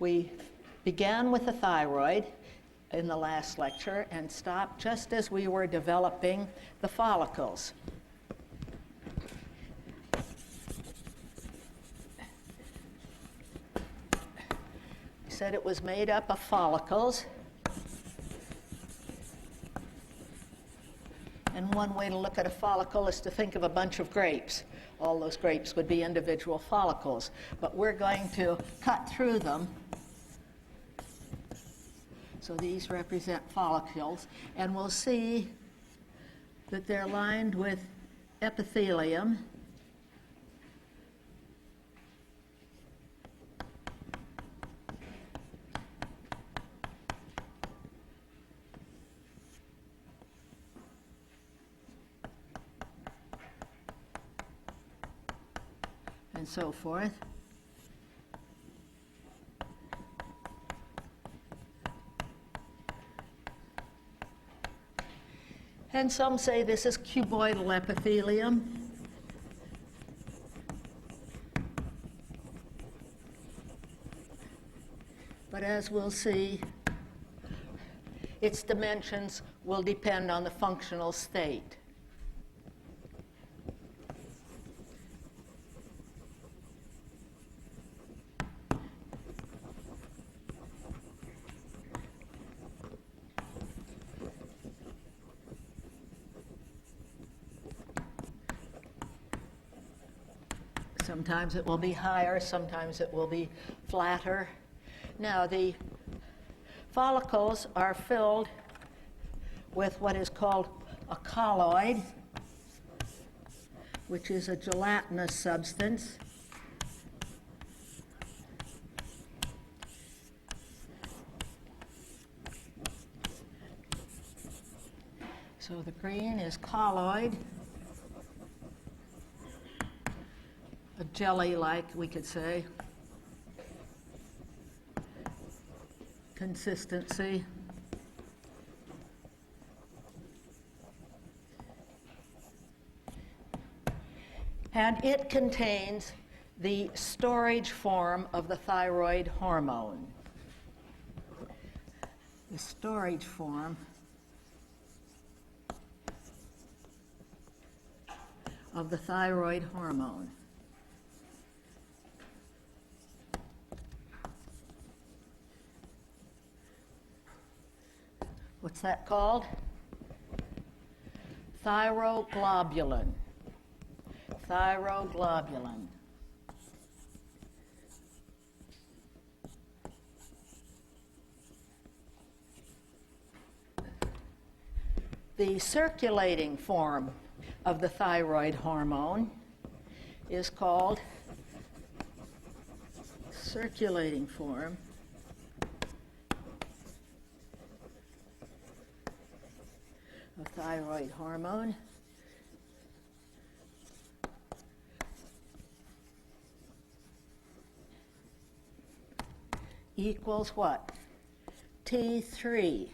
We began with the thyroid in the last lecture and stopped just as we were developing the follicles. We said it was made up of follicles. And one way to look at a follicle is to think of a bunch of grapes. All those grapes would be individual follicles. But we're going to cut through them. So these represent follicles. And we'll see that they're lined with epithelium. And so forth. And some say this is cuboidal epithelium. But as we'll see, its dimensions will depend on the functional state. Sometimes it will be higher, sometimes it will be flatter. Now, the follicles are filled with what is called a colloid, which is a gelatinous substance. So the green is colloid. A jelly-like, we could say, consistency. And it contains the storage form of the thyroid hormone. The storage form of the thyroid hormone. What's that called? Thyroglobulin. Thyroglobulin. The circulating form of the thyroid hormone is called circulating form of thyroid hormone equals what? T3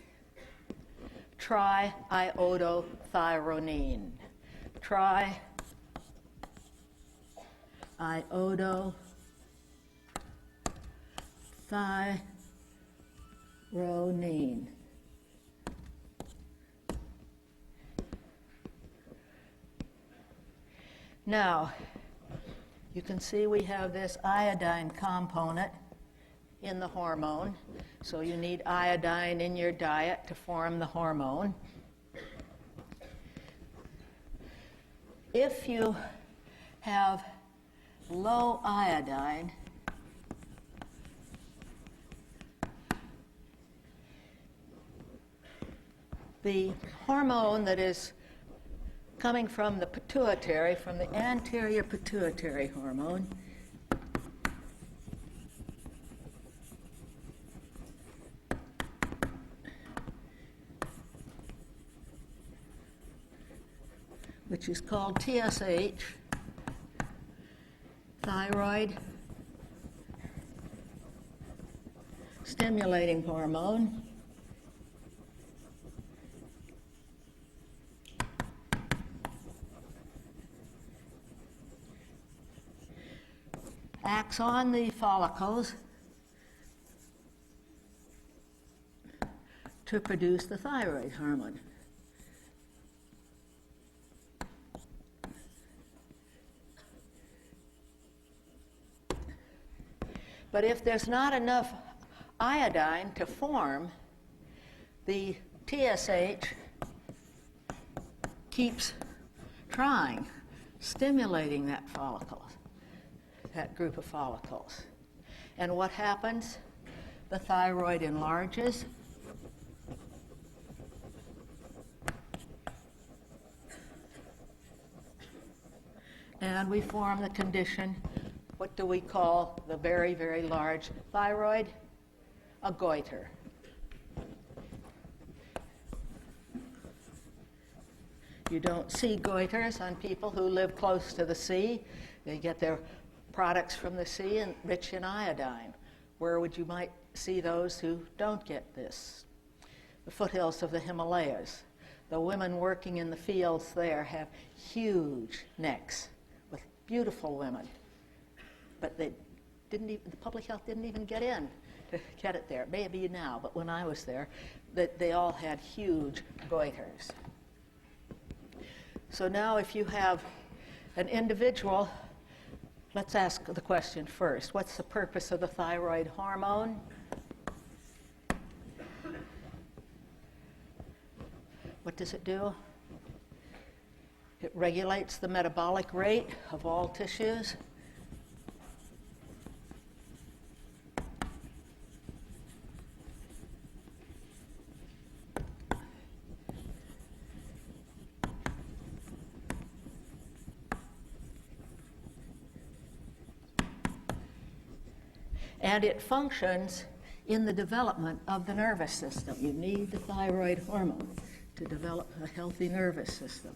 triiodothyronine. Triiodothyronine. Now, you can see we have this iodine component in the hormone. So you need iodine in your diet to form the hormone. If you have low iodine, the hormone that is coming from the pituitary, from the anterior pituitary hormone, which is called TSH, thyroid stimulating hormone, acts on the follicles to produce the thyroid hormone. But if there's not enough iodine to form, the TSH keeps trying, stimulating that follicle, that group of follicles. And what happens? The thyroid enlarges. And we form the condition, what do we call the very, very large thyroid? A goiter. You don't see goiters on people who live close to the sea. They get their products from the sea and rich in iodine. Where would you might see those who don't get this? The foothills of the Himalayas. The women working in the fields there have huge necks with beautiful women. But they didn't even, the public health didn't even get in to get it there. Maybe now, but when I was there, they all had huge goiters. So now if you have an individual, let's ask the question first. What's the purpose of the thyroid hormone? What does it do? It regulates the metabolic rate of all tissues. And it functions in the development of the nervous system. You need the thyroid hormone to develop a healthy nervous system.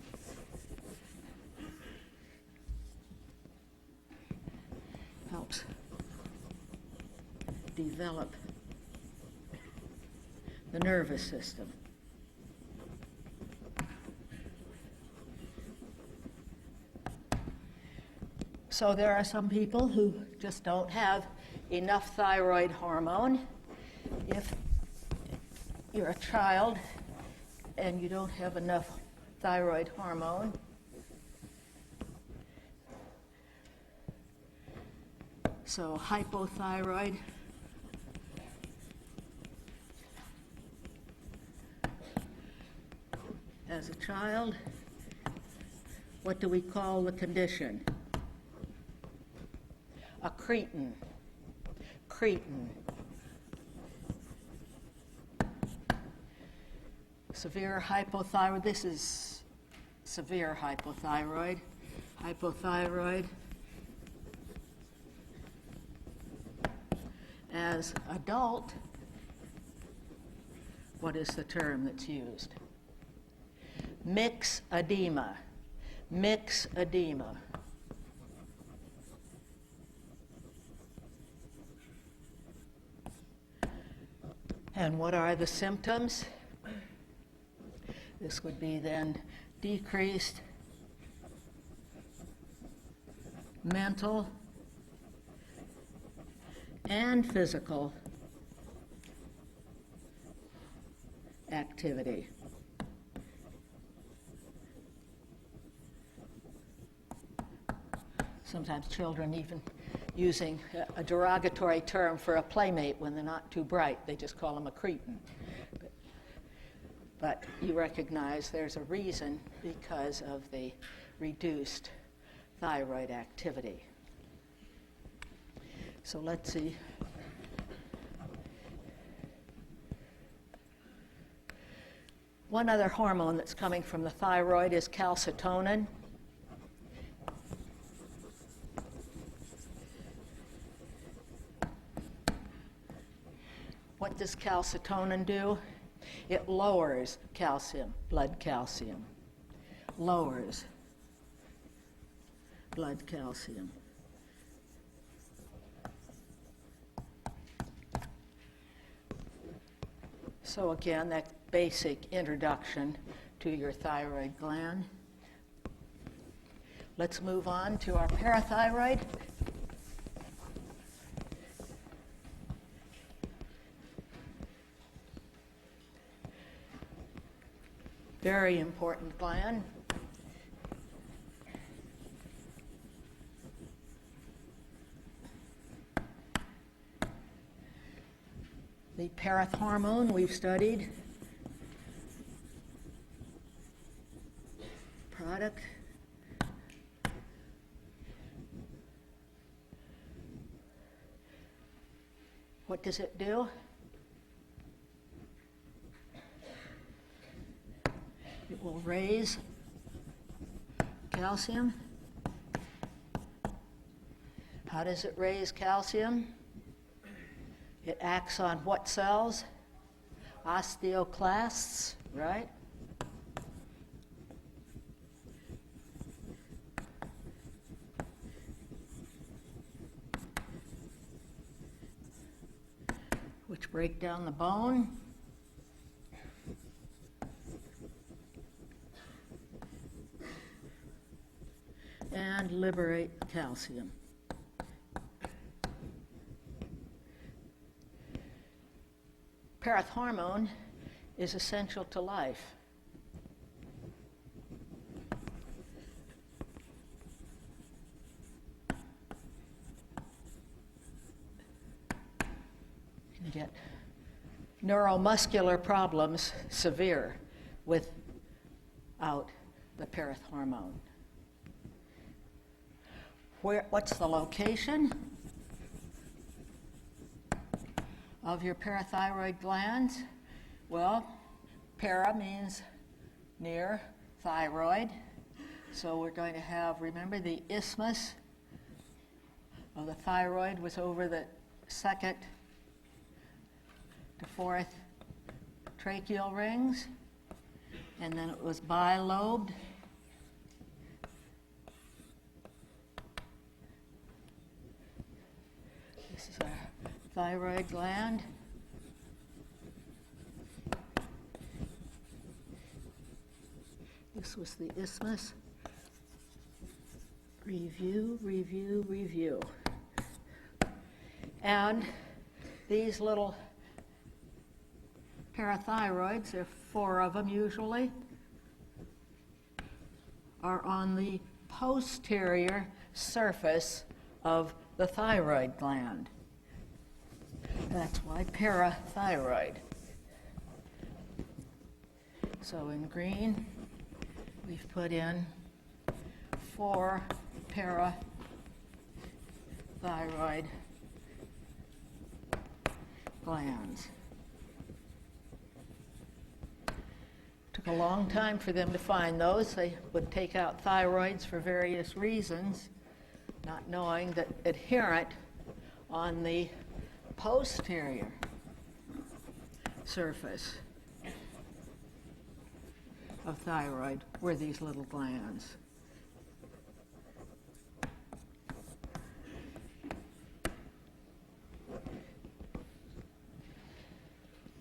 Helps develop the nervous system. So there are some people who just don't have enough thyroid hormone. If you're a child and you don't have enough thyroid hormone, so hypothyroid, as a child, what do we call the condition? A cretin. Cretin. Severe hypothyroid. This is severe hypothyroid. Hypothyroid. As adult, what is the term that's used? Myxedema. Myxedema. And what are the symptoms? This would be then decreased mental and physical activity. Sometimes children even using a derogatory term for a playmate when they're not too bright. They just call them a cretin. But you recognize there's a reason because of the reduced thyroid activity. So let's see. One other hormone that's coming from the thyroid is calcitonin. What does calcitonin do? It lowers calcium, blood calcium. Lowers blood calcium. So again, that basic introduction to your thyroid gland. Let's move on to our parathyroid. Very important gland. The parathormone we've studied. Product. What does it do? It will raise calcium. How does it raise calcium? It acts on what cells? Osteoclasts, right? Which break down the bone. And liberate calcium. Parathormone is essential to life. You can get neuromuscular problems severe without the parathormone. What's the location of your parathyroid glands? Well, para means near thyroid. So we're going to have, remember, the isthmus of the thyroid was over the second to fourth tracheal rings, and then it was bilobed. This is our thyroid gland. This was the isthmus. Review, review, review. And these little parathyroids, there are 4 of them usually, are on the posterior surface of the thyroid gland. That's why parathyroid. So in green, we've put in 4 parathyroid glands. Took a long time for them to find those. They would take out thyroids for various reasons, not knowing that adherent on the posterior surface of thyroid were these little glands.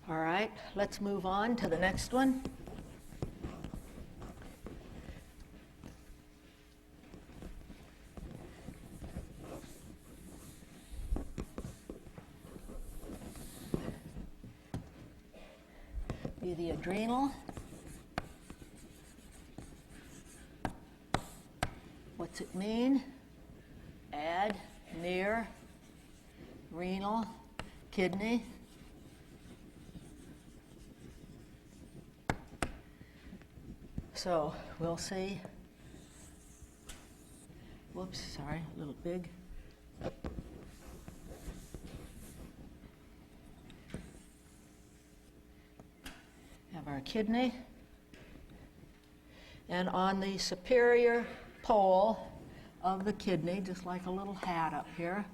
All right, let's move on to the next one. Be the adrenal. What's it mean? Add, near, renal, kidney. So we'll see. Whoops, sorry, a little big. Have our kidney. And on the superior pole of the kidney, just like a little hat up here,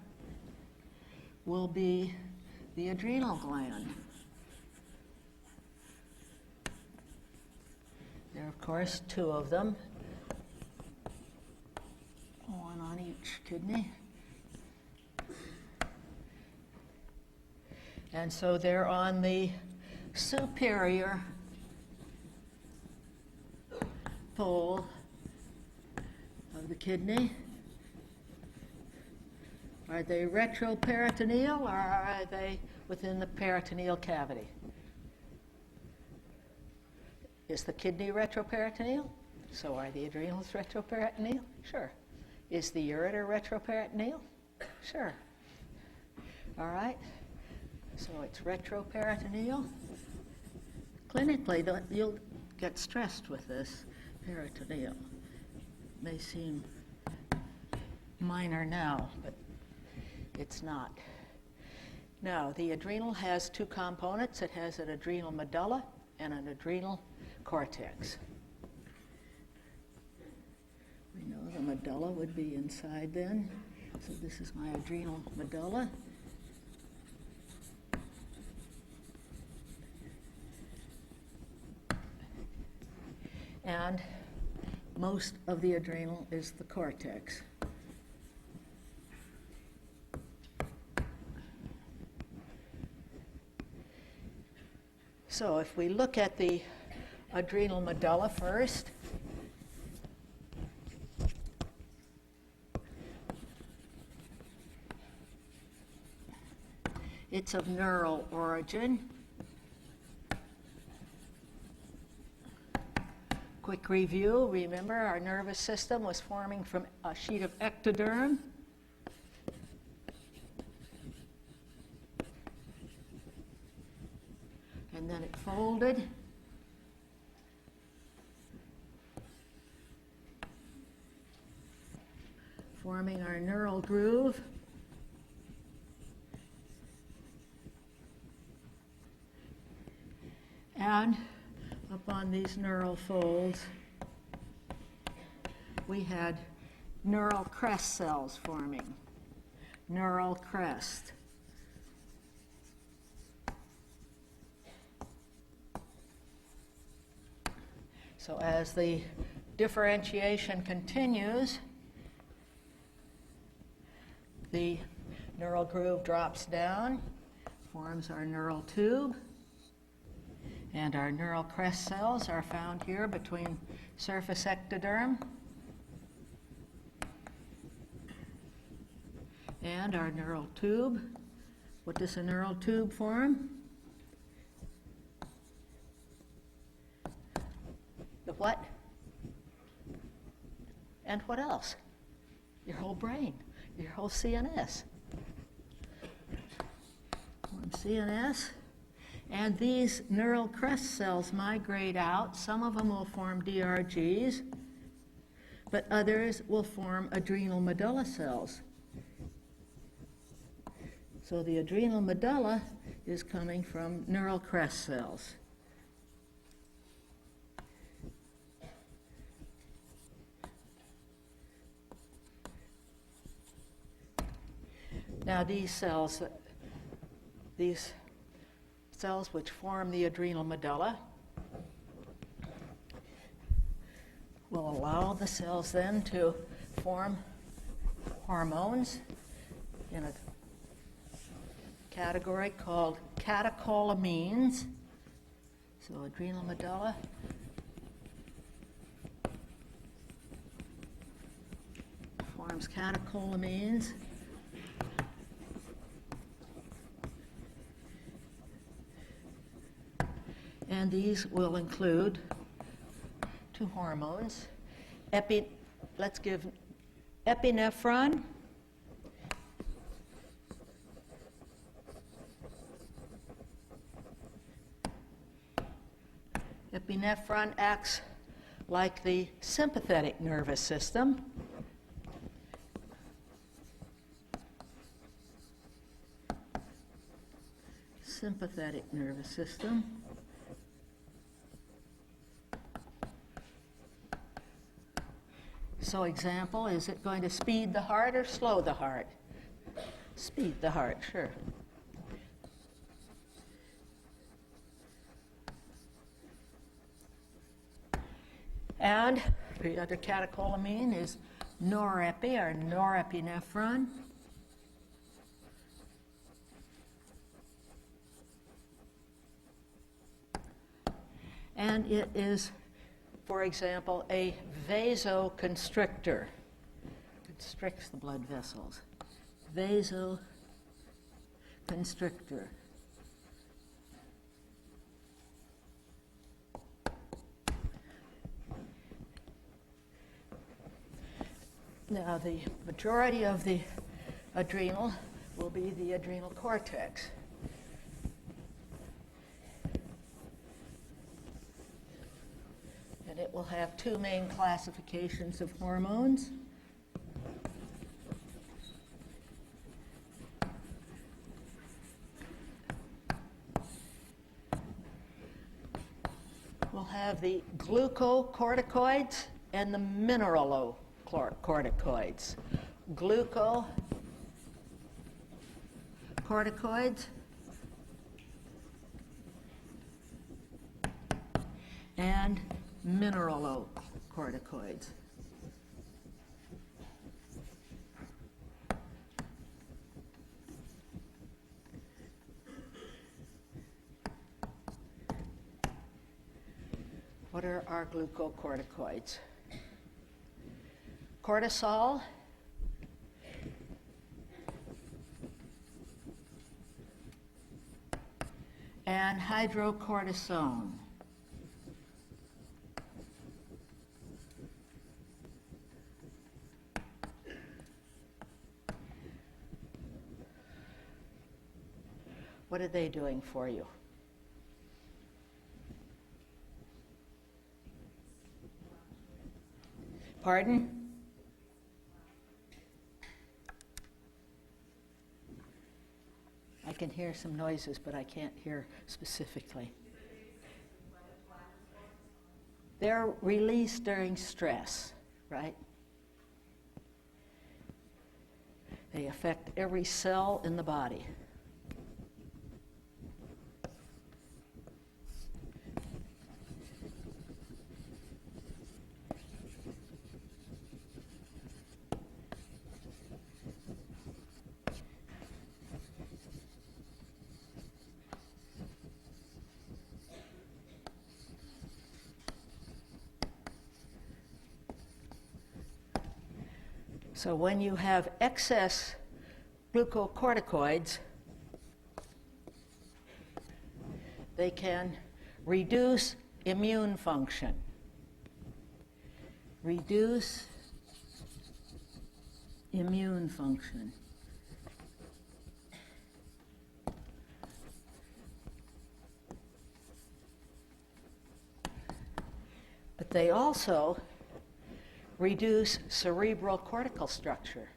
will be the adrenal gland. There are, of course, 2 of them, one on each kidney. And so they're on the superior pole of the kidney. Are they retroperitoneal or are they within the peritoneal cavity? Is the kidney retroperitoneal? So are the adrenals retroperitoneal? Sure. Is the ureter retroperitoneal? Sure. All right. So it's retroperitoneal. Clinically, you'll get stressed with this peritoneal. It may seem minor now, but it's not. Now, the adrenal has two components. It has an adrenal medulla and an adrenal cortex. We know the medulla would be inside then. So this is my adrenal medulla. And most of the adrenal is the cortex. So if we look at the adrenal medulla first, it's of neural origin. Quick review, remember our nervous system was forming from a sheet of ectoderm. And then it folded. Forming our neural groove. And up on these neural folds, we had neural crest cells forming. Neural crest. So as the differentiation continues, the neural groove drops down, forms our neural tube, and our neural crest cells are found here between surface ectoderm and our neural tube. What does a neural tube form? The what? And what else? Your whole brain, your whole CNS. Form CNS. And these neural crest cells migrate out. Some of them will form DRGs, but others will form adrenal medulla cells. So the adrenal medulla is coming from neural crest cells. Now these cells which form the adrenal medulla will allow the cells then to form hormones in a category called catecholamines. So adrenal medulla forms catecholamines. And these will include two hormones. Let's give epinephrine. Epinephrine acts like the sympathetic nervous system. Sympathetic nervous system. So example, is it going to speed the heart or slow the heart? Speed the heart, sure. And the other catecholamine is norepi or norepinephrine. And it is, for example, a vasoconstrictor. Constricts the blood vessels. Vasoconstrictor. Now, the majority of the adrenal will be the adrenal cortex. And it will have two main classifications of hormones. We'll have the glucocorticoids and the mineralocorticoids. Glucocorticoids and mineralocorticoids. What are our glucocorticoids? Cortisol, and hydrocortisone. What are they doing for you? Pardon? I can hear some noises, but I can't hear specifically. They're released during stress, right? They affect every cell in the body. So when you have excess glucocorticoids, they can reduce immune function. Reduce immune function. But they also reduce cerebral cortical structure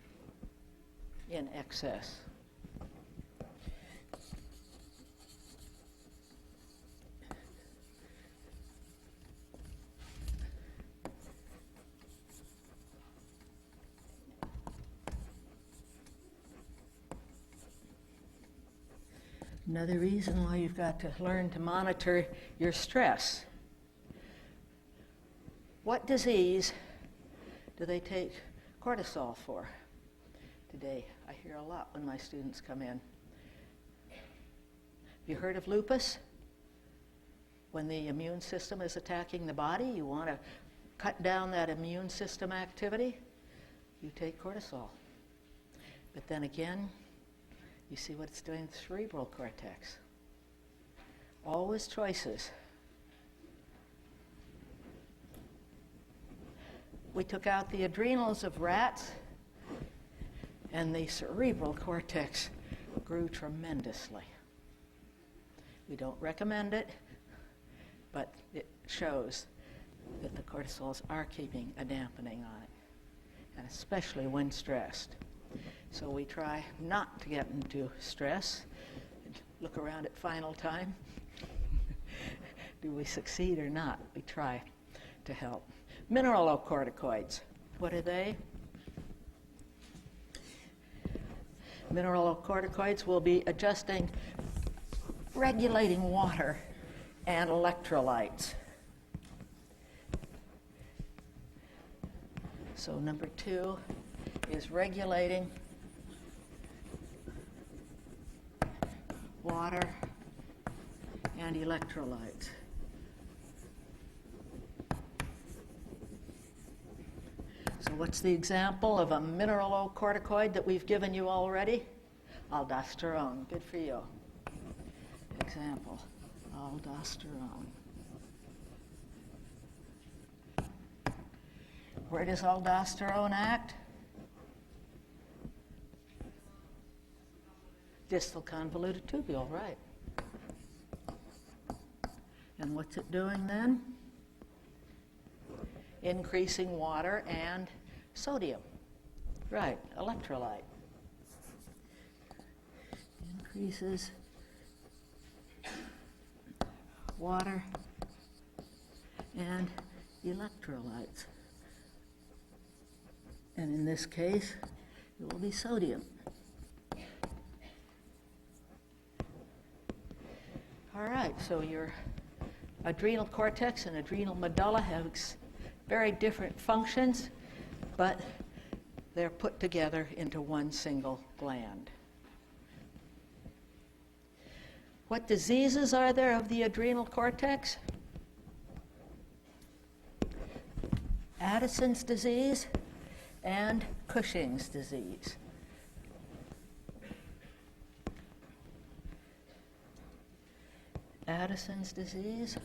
in excess. Another reason why you've got to learn to monitor your stress. What disease do they take cortisol for today? I hear a lot when my students come in. Have you heard of lupus? When the immune system is attacking the body, you want to cut down that immune system activity, you take cortisol. But then again, you see what it's doing to the cerebral cortex. Always choices. We took out the adrenals of rats, and the cerebral cortex grew tremendously. We don't recommend it, but it shows that the cortisols are keeping a dampening on it, and especially when stressed. So we try not to get into stress. Look around at final time. Do we succeed or not? We try to help. Mineralocorticoids, what are they? Mineralocorticoids will be adjusting, regulating water and electrolytes. So number 2 is regulating water and electrolytes. So what's the example of a mineralocorticoid that we've given you already? Aldosterone. Good for you. Example, aldosterone. Where does aldosterone act? Distal convoluted tubule, right. And what's it doing then? Increasing water and sodium. Right, electrolyte. Increases water and electrolytes. And in this case, it will be sodium. All right, so your adrenal cortex and adrenal medulla have very different functions, but they're put together into one single gland. What diseases are there of the adrenal cortex? Addison's disease and Cushing's disease. Addison's disease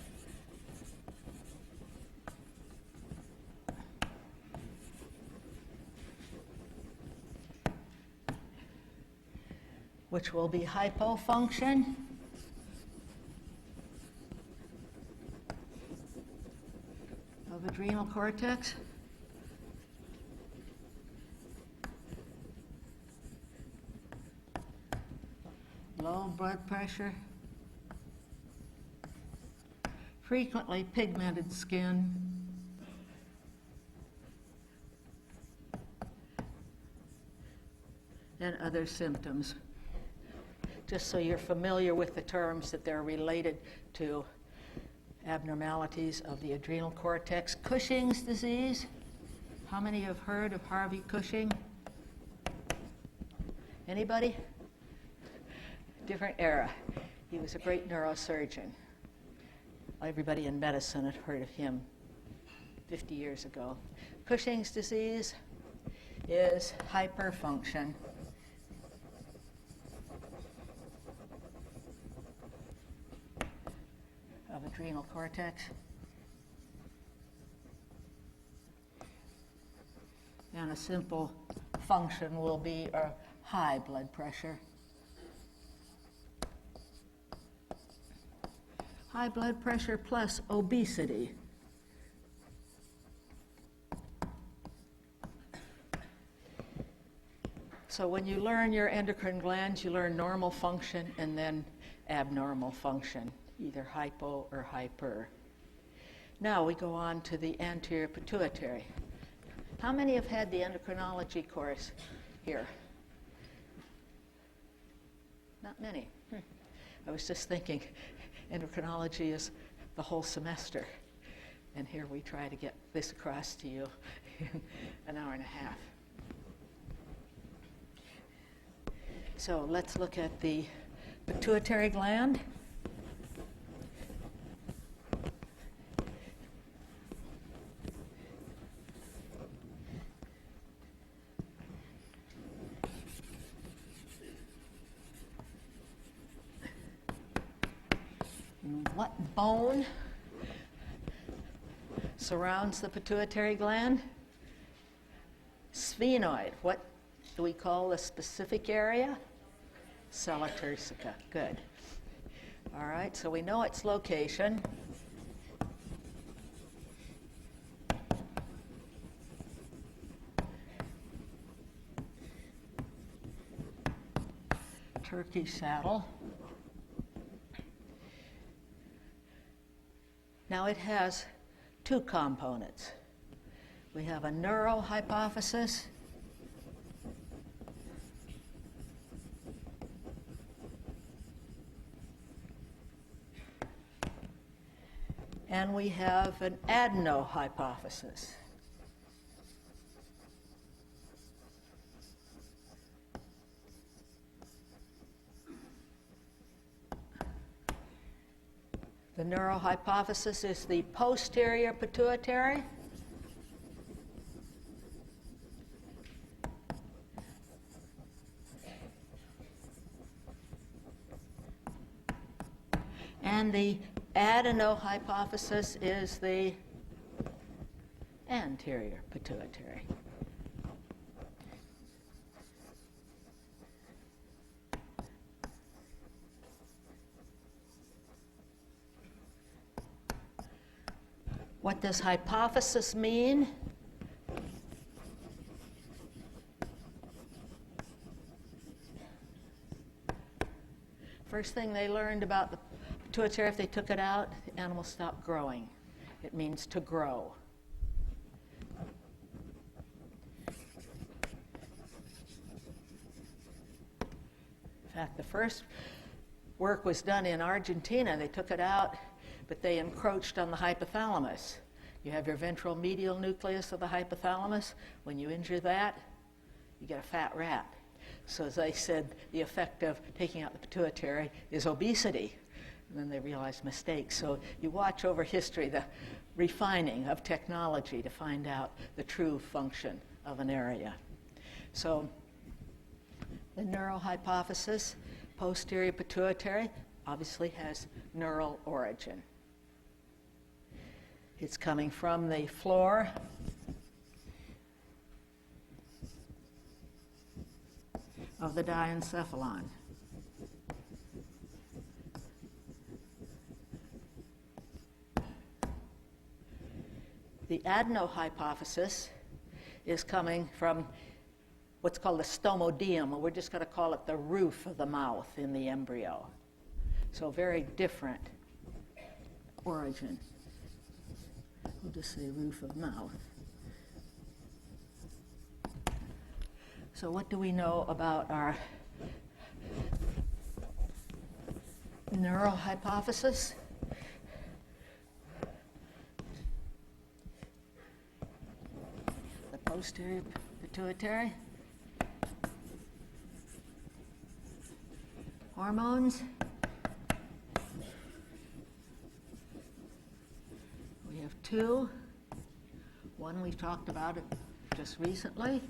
which will be hypofunction of adrenal cortex. Low blood pressure, frequently pigmented skin, and other symptoms. Just so you're familiar with the terms that they're related to abnormalities of the adrenal cortex. Cushing's disease. How many have heard of Harvey Cushing? Anybody? Different era. He was a great neurosurgeon. Everybody in medicine had heard of him 50 years ago. Cushing's disease is hyperfunction. Of adrenal cortex. And a simple function will be a high blood pressure. High blood pressure plus obesity. So when you learn your endocrine glands, you learn normal function and then abnormal function, either hypo or hyper. Now we go on to the anterior pituitary. How many have had the endocrinology course here? Not many. I was just thinking, endocrinology is the whole semester, and here we try to get this across to you in an hour and a half. So let's look at the pituitary gland. What bone surrounds the pituitary gland? Sphenoid. What do we call the specific area? Sella turcica. Good. All right, so we know its location. Turkey saddle. Now it has two components. We have a neurohypophysis and we have an adenohypophysis. The neurohypophysis is the posterior pituitary. And the adenohypophysis is the anterior pituitary. What does hypophysis mean? First thing they learned about the pituitary, if they took it out, the animal stopped growing. It means to grow. In fact, the first work was done in Argentina. They took it out, but they encroached on the hypothalamus. You have your ventral medial nucleus of the hypothalamus. When you injure that, you get a fat rat. So as I said, the effect of taking out the pituitary is obesity. And then they realized mistakes. So you watch over history the refining of technology to find out the true function of an area. So the neurohypophysis, posterior pituitary, obviously has neural origin. It's coming from the floor of the diencephalon. The adenohypophysis is coming from what's called the stomodeum, or we're just going to call it the roof of the mouth in the embryo. So very different origin. We'll just say roof of mouth. So what do we know about our neurohypophysis? The posterior pituitary. Hormones. We have two. One we've talked about it just recently.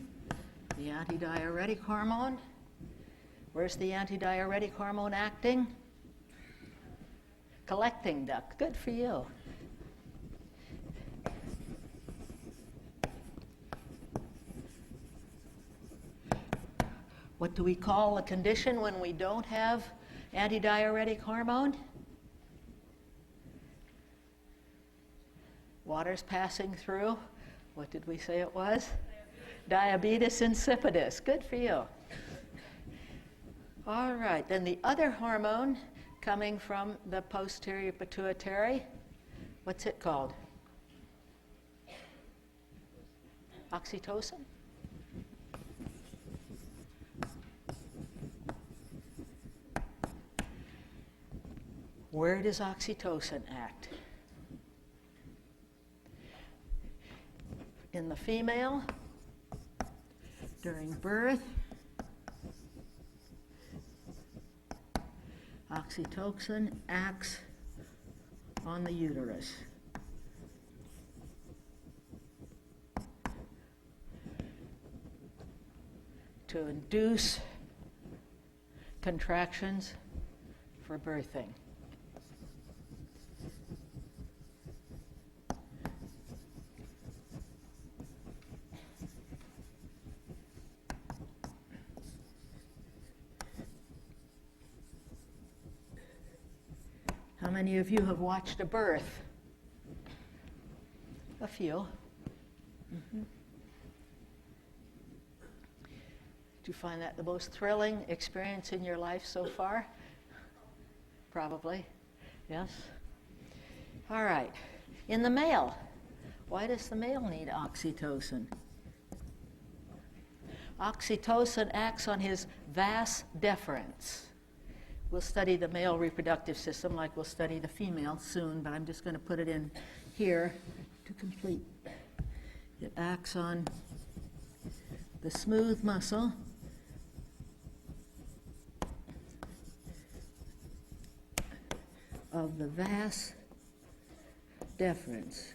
The antidiuretic hormone. Where's the antidiuretic hormone acting? Collecting duct. Good for you. What do we call a condition when we don't have antidiuretic hormone? Water's passing through. What did we say it was? Diabetes insipidus. Good for you. All right, then the other hormone coming from the posterior pituitary, what's it called? Oxytocin? Where does oxytocin act? In the female, during birth, oxytocin acts on the uterus. To induce contractions for birthing. How many of you have watched a birth? A few. Mm-hmm. Did you find that the most thrilling experience in your life so far? Probably. Yes? All right. In the male, why does the male need oxytocin? Oxytocin acts on his vas deferens. We'll study the male reproductive system like we'll study the female soon, but I'm just going to put it in here to complete. It acts on the smooth muscle of the vas deferens.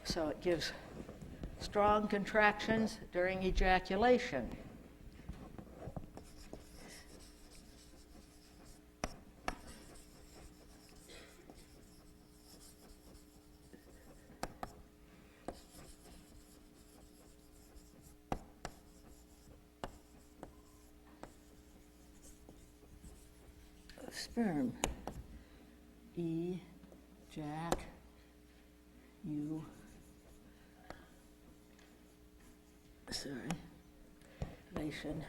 So it gives strong contractions during ejaculation. sperm. E, Jack, U, Lation.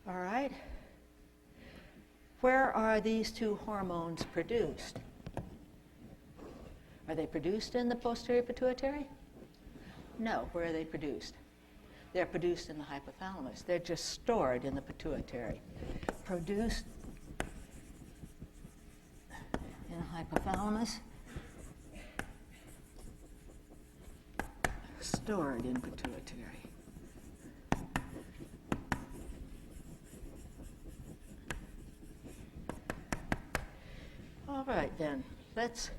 All right. Where are these two hormones produced? Are they produced in the posterior pituitary? No. Where are they produced? They're produced in the hypothalamus. They're just stored in the pituitary. Produced in the hypothalamus, stored in pituitary. All right, then, let's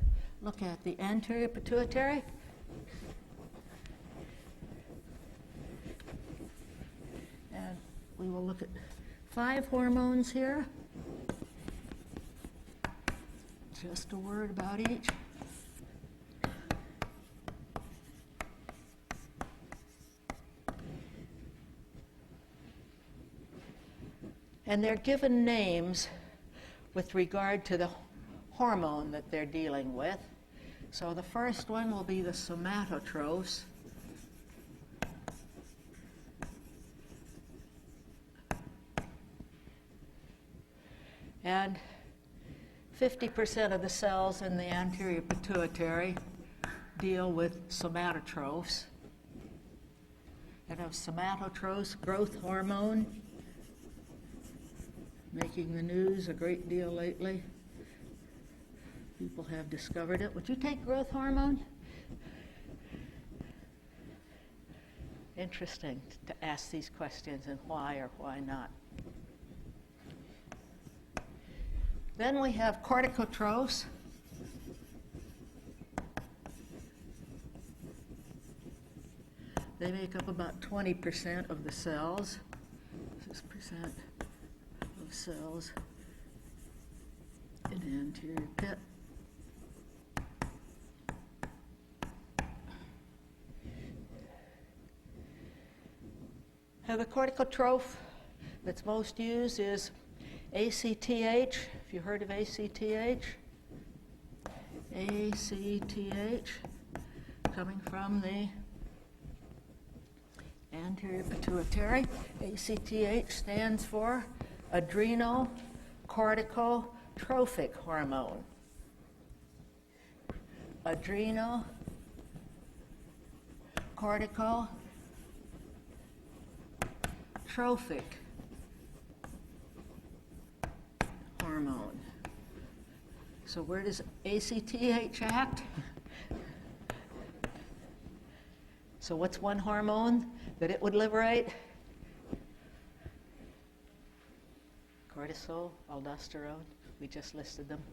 look at the anterior pituitary. And we will look at 5 hormones here. Just a word about each. And they're given names with regard to the hormone that they're dealing with. So the first one will be the somatotrophs. And 50% of the cells in the anterior pituitary deal with somatotrophs. And of somatotrophs, growth hormone, making the news a great deal lately. People have discovered it. Would you take growth hormone? Interesting to ask these questions and why or why not. Then we have corticotrophs. They make up about 20% of the cells. 6% of cells in the anterior pit. Now, the corticotroph that's most used is ACTH. If you heard of ACTH, ACTH coming from the anterior pituitary. ACTH stands for adrenocorticotrophic hormone. Adrenocorticotrophic hormone. So where does ACTH act? So what's one hormone that it would liberate? Cortisol, aldosterone, we just listed them.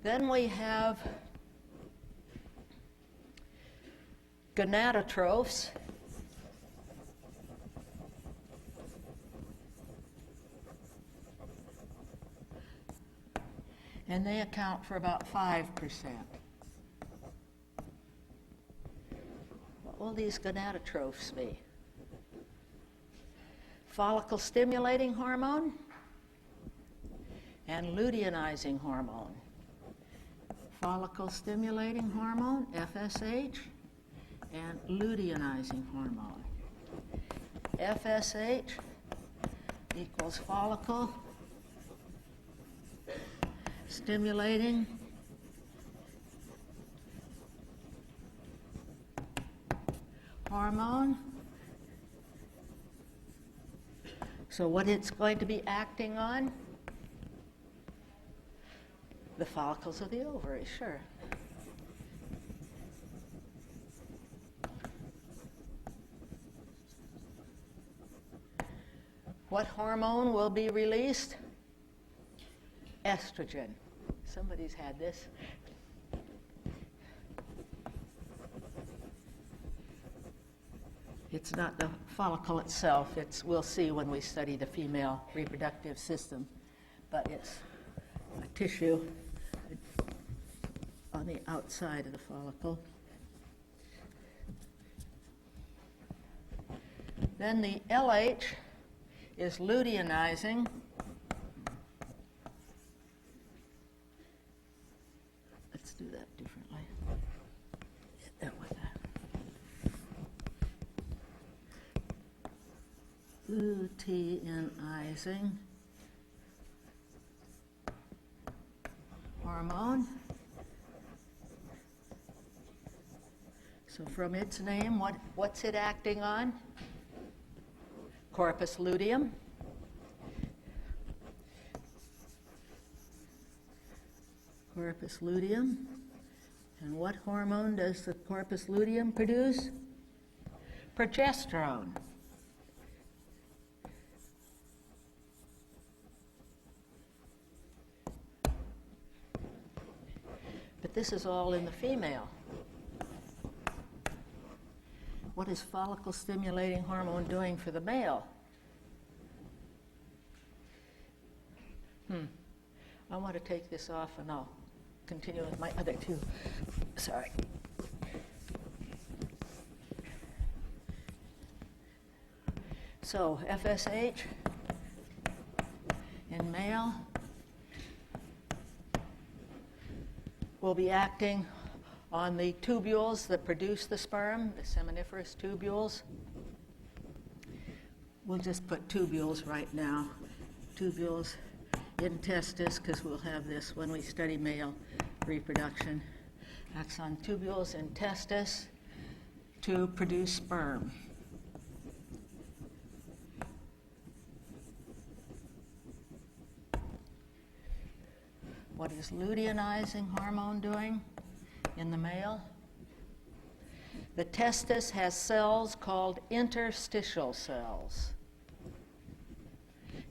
Then we have gonadotrophs. And they account for about 5%. What will these gonadotrophs be? Follicle stimulating hormone and luteinizing hormone. Follicle stimulating hormone, FSH, and luteinizing hormone. FSH equals follicle stimulating hormone. So what it's going to be acting on? The follicles of the ovary, sure. What hormone will be released? Estrogen. Somebody's had this. It's not the follicle itself. We'll see when we study the female reproductive system, but it's a tissue on the outside of the follicle. Then the LH is luteinizing. Let's do that differently. That with that. Luteinizing hormone. So from its name, what's it acting on? Corpus luteum. Corpus luteum. And what hormone does the corpus luteum produce? Progesterone. But this is all in the female. What is follicle-stimulating hormone doing for the male? I want to take this off and I'll continue with my other two. Sorry. So FSH in male will be acting on the tubules that produce the sperm, the seminiferous tubules. We'll just put tubules right now. Tubules in testis, because we'll have this when we study male reproduction. Acts on tubules in testis to produce sperm. What is luteinizing hormone doing in the male? The testis has cells called interstitial cells.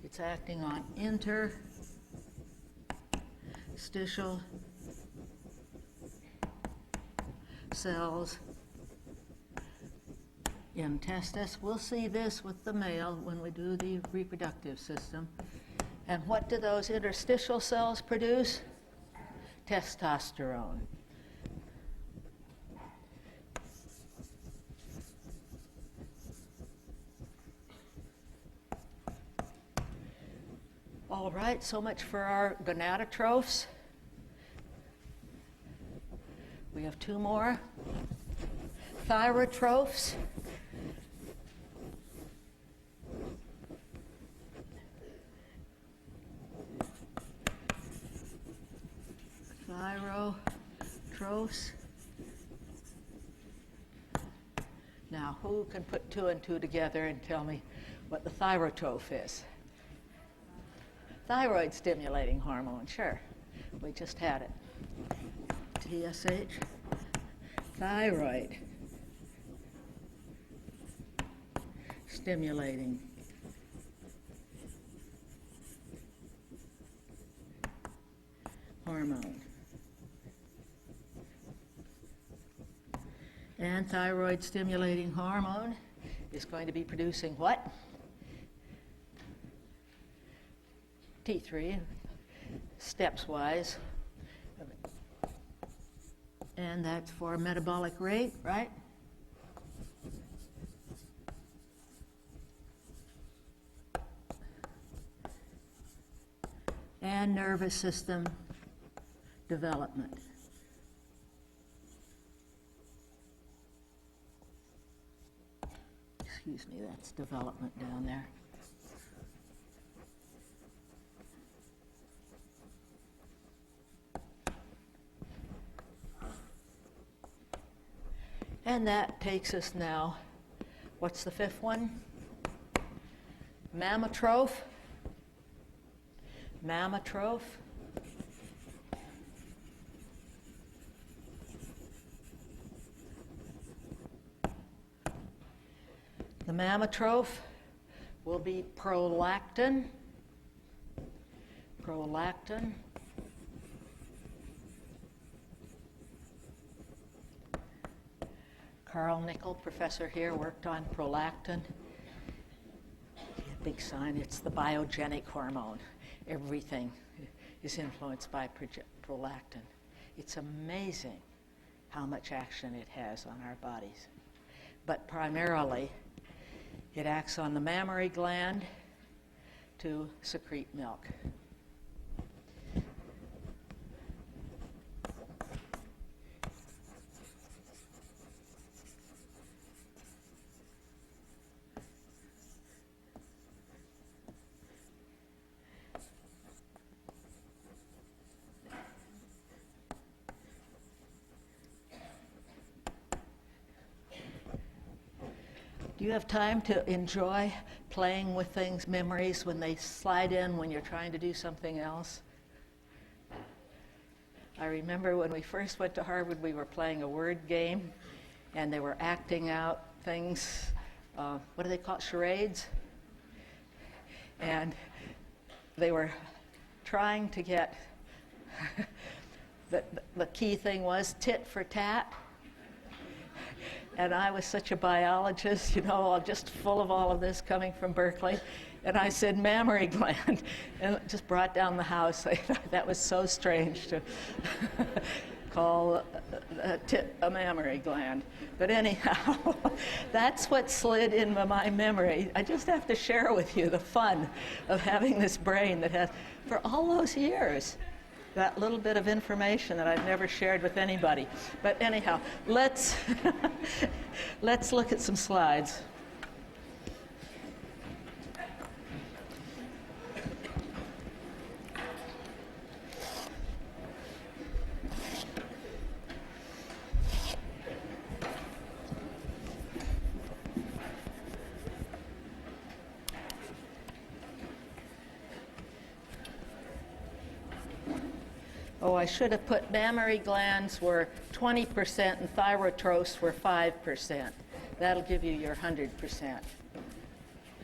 It's acting on interstitial cells in testis. We'll see this with the male when we do the reproductive system. And what do those interstitial cells produce? Testosterone. All right, so much for our gonadotrophs. We have two more. Thyrotrophs. Thyrotrophs. Now, who can put two and two together and tell me what the thyrotroph is? Thyroid stimulating hormone, sure. We just had it. TSH, thyroid stimulating hormone. And thyroid stimulating hormone is going to be producing what? T3, steps-wise. And that's for metabolic rate, right? And nervous system development. Excuse me, that's development down there. And that takes us now, what's the fifth one? Mammotroph. Mammotroph. The mammotroph will be prolactin. Prolactin. Carl Nickel, professor here, worked on prolactin. Big sign, it's the biogenic hormone. Everything is influenced by prolactin. It's amazing how much action it has on our bodies. But primarily, it acts on the mammary gland to secrete milk. Do you have time to enjoy playing with things, memories, when they slide in when you're trying to do something else? I remember when we first went to Harvard, we were playing a word game, and they were acting out things, what do they call it, charades? And they were trying to get, the key thing was tit for tat. And I was such a biologist, you know, just full of all of this coming from Berkeley. And I said, mammary gland. And it just brought down the house. That was so strange to call a tit a mammary gland. But anyhow, that's what slid in my memory. I just have to share with you the fun of having this brain that has, for all those years, that little bit of information that I've never shared with anybody. But anyhow, let's look at some slides. Oh, I should have put mammary glands were 20% and thyrotrophs were 5%. That'll give you your 100%.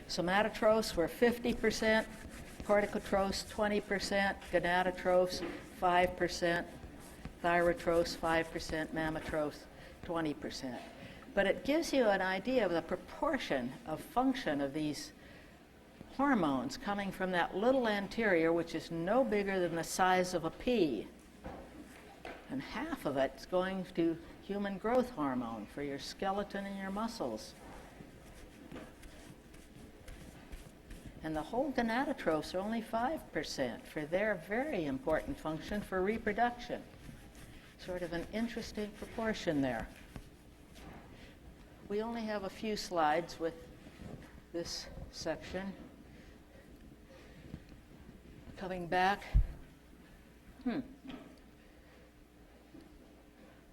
Somatotrophs were 50%, corticotrophs 20%, gonadotrophs 5%, thyrotrophs 5%, mammotrophs 20%. But it gives you an idea of the proportion of function of these hormones coming from that little anterior, which is no bigger than the size of a pea. And half of it's going to human growth hormone for your skeleton and your muscles. And the whole gonadotrophs are only 5% for their very important function for reproduction. Sort of an interesting proportion there. We only have a few slides with this section. Coming back, I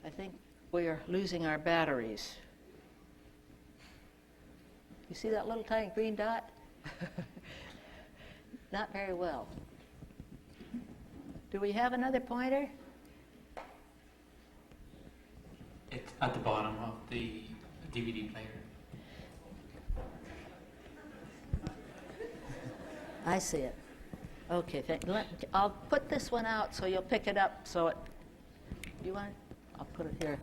think we are losing our batteries. You see that little tiny green dot? Not very well. Do we have another pointer? It's at the bottom of the DVD player. I see it. Okay, I'll put this one out so you'll pick it up. So it, you want it? I'll put it here.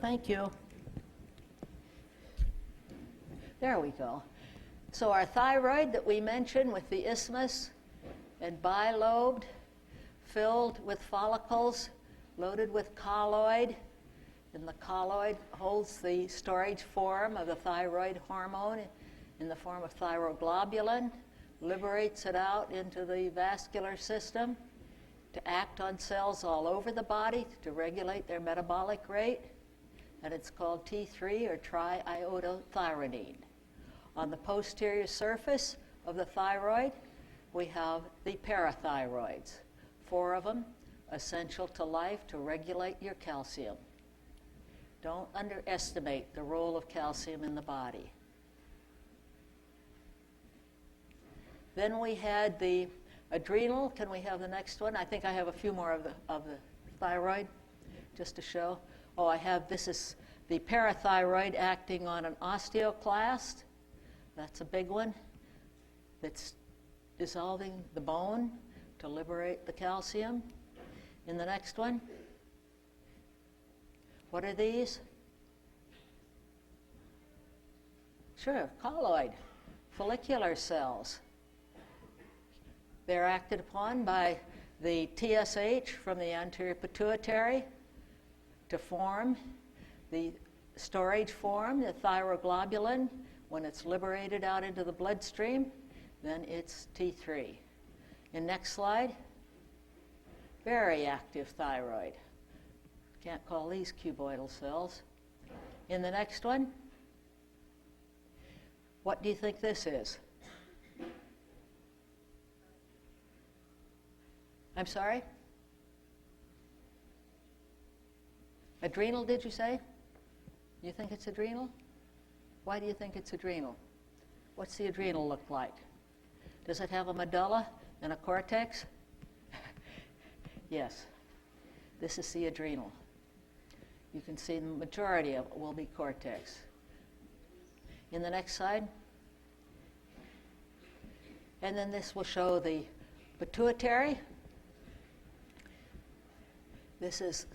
Thank you. There we go. So our thyroid that we mentioned with the isthmus and bilobed, filled with follicles, loaded with colloid, and the colloid holds the storage form of the thyroid hormone in the form of thyroglobulin, liberates it out into the vascular system to act on cells all over the body to regulate their metabolic rate, and it's called T3 or triiodothyronine. On the posterior surface of the thyroid, we have the parathyroids, 4 of them, essential to life to regulate your calcium. Don't underestimate the role of calcium in the body. Then we had the adrenal. Can we have the next one? I think I have a few more of the thyroid, just to show. Oh, I have, this is the parathyroid acting on an osteoclast. That's a big one. That's dissolving the bone to liberate the calcium. In the next one, what are these? Sure, colloid, follicular cells. They're acted upon by the TSH from the anterior pituitary to form the storage form, the thyroglobulin. When it's liberated out into the bloodstream, then it's T3. In next slide, very active thyroid. Can't call these cuboidal cells. In the next one, what do you think this is? I'm sorry? Adrenal, did you say? You think it's adrenal? Why do you think it's adrenal? What's the adrenal look like? Does it have a medulla and a cortex? Yes. This is the adrenal. You can see the majority of it will be cortex. In the next slide. And then this will show the pituitary. This is,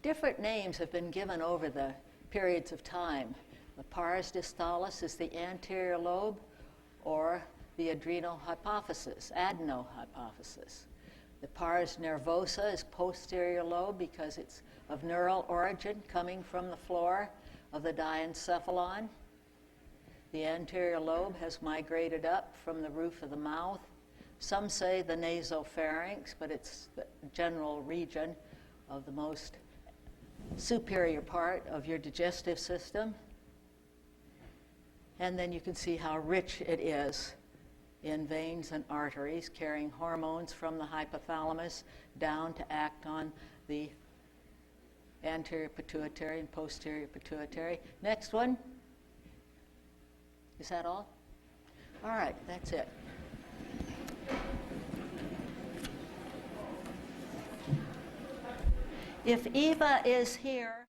different names have been given over the periods of time. The pars distalis is the anterior lobe, or the adrenohypophysis, adenohypophysis. The pars nervosa is posterior lobe because it's of neural origin coming from the floor of the diencephalon. The anterior lobe has migrated up from the roof of the mouth. Some say the nasopharynx, but it's the general region of the most superior part of your digestive system. And then you can see how rich it is in veins and arteries, carrying hormones from the hypothalamus down to act on the anterior pituitary and posterior pituitary. Next one. Is that all? All right, that's it. If Eva is here.